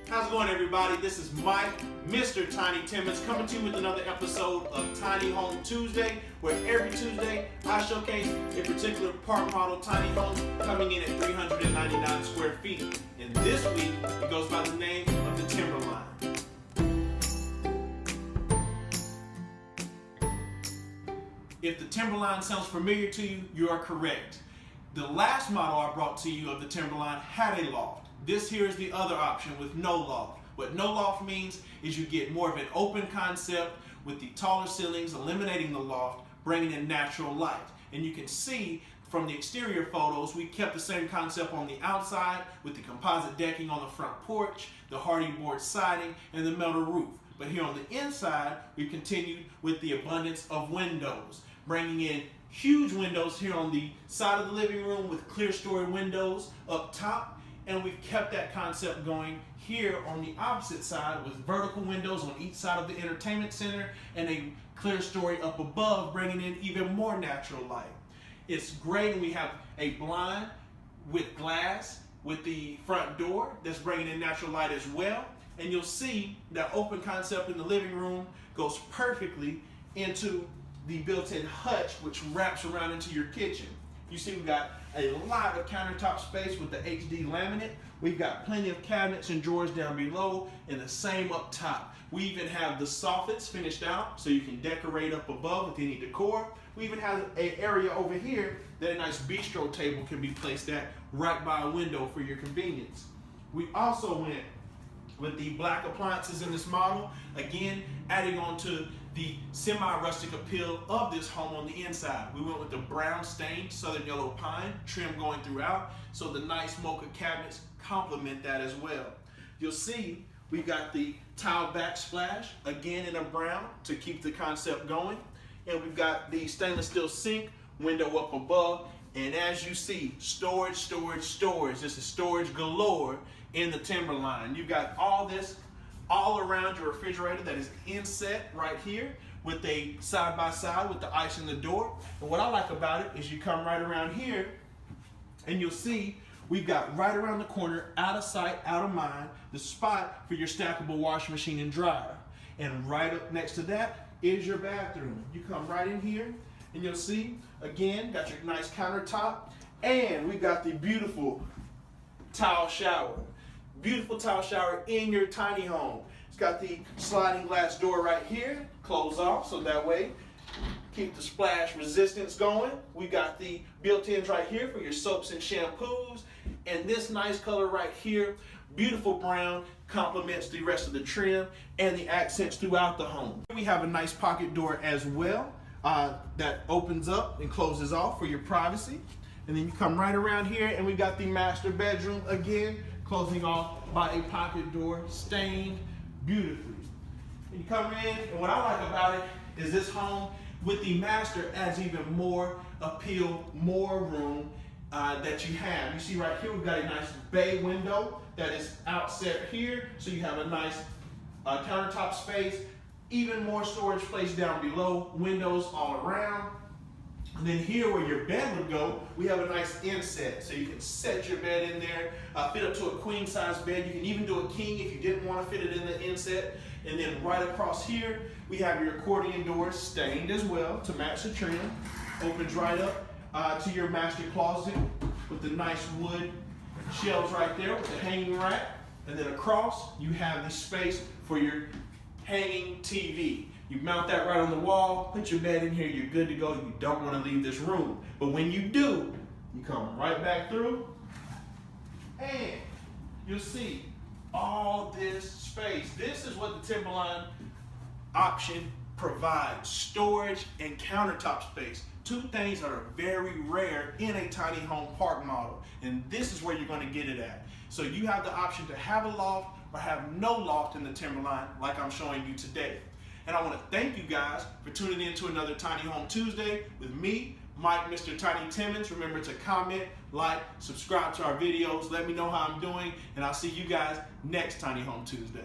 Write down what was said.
How's it going, everybody? This is Mike, Mr. Tiny Timmons, coming to you with another episode of Tiny Home Tuesday, where every Tuesday I showcase a particular park model tiny home coming in at 399 square feet. And this week, it goes by the name of the Timberline. If the Timberline sounds familiar to you, you are correct. The last model I brought to you of the Timberline had a loft. This here is the other option with no loft. What no loft means is you get more of an open concept with the taller ceilings, eliminating the loft, bringing in natural light. And you can see from the exterior photos, we kept the same concept on the outside with the composite decking on the front porch, the hardy board siding, and the metal roof. But here on the inside, we continued with the abundance of windows, bringing in huge windows here on the side of the living room with clear story windows up top. And we've kept that concept going here on the opposite side with vertical windows on each side of the entertainment center and a clear story up above, bringing in even more natural light. It's great, and we have a blind with glass with the front door that's bringing in natural light as well. And you'll see that open concept in the living room goes perfectly into the built-in hutch, which wraps around into your kitchen. You see we've got a lot of countertop space with the HD laminate. We've got plenty of cabinets and drawers down below and the same up top. We even have the soffits finished out so you can decorate up above with any decor. We even have an area over here that a nice bistro table can be placed at right by a window for your convenience. We also went with the black appliances in this model, again adding on to the semi-rustic appeal of this home on the inside. We went with the brown stained southern yellow pine trim going throughout, so the nice mocha cabinets complement that as well. You'll see we've got the tile backsplash, again in a brown to keep the concept going. And we've got the stainless steel sink window up above. And as you see, storage, storage, storage. This is storage galore in the Timberline. You've got all this all around your refrigerator that is inset right here with a side-by-side with the ice in the door. And what I like about it is you come right around here and you'll see we've got right around the corner, out of sight, out of mind, the spot for your stackable washing machine and dryer. And right up next to that is your bathroom. You come right in here and you'll see, again, got your nice countertop, and we've got the beautiful tile shower. Beautiful tile shower in your tiny home. It's got the sliding glass door right here, close off, so that way keep the splash resistance going. We got the built-ins right here for your soaps and shampoos, and this nice color right here, beautiful brown, complements the rest of the trim and the accents throughout the home. We have a nice pocket door as well that opens up and closes off for your privacy. And then you come right around here and we got the master bedroom again, closing off by a pocket door, stained beautifully. And you come in, and what I like about it is this home with the master adds even more appeal, more room that you have. You see right here, we've got a nice bay window that is outset here, so you have a nice countertop space, even more storage placed down below, windows all around. And then here where your bed would go, we have a nice inset. So you can set your bed in there, fit up to a queen size bed. You can even do a king if you didn't want to fit it in the inset. And then right across here, we have your accordion door stained as well to match the trim. Opens right up to your master closet with the nice wood shelves right there with the hanging rack. And then across, you have the space for your hanging TV. You mount that right on the wall, put your bed in here, you're good to go. You don't want to leave this room. But when you do, you come right back through and you'll see all this space. This is what the Timberline option provides: storage and countertop space. Two things that are very rare in a tiny home park model. And this is where you're going to get it at. So you have the option to have a loft or have no loft in the Timberline like I'm showing you today. And I want to thank you guys for tuning in to another Tiny Home Tuesday with me, Mike, Mr. Tiny Timmons. Remember to comment, like, subscribe to our videos. Let me know how I'm doing, and I'll see you guys next Tiny Home Tuesday.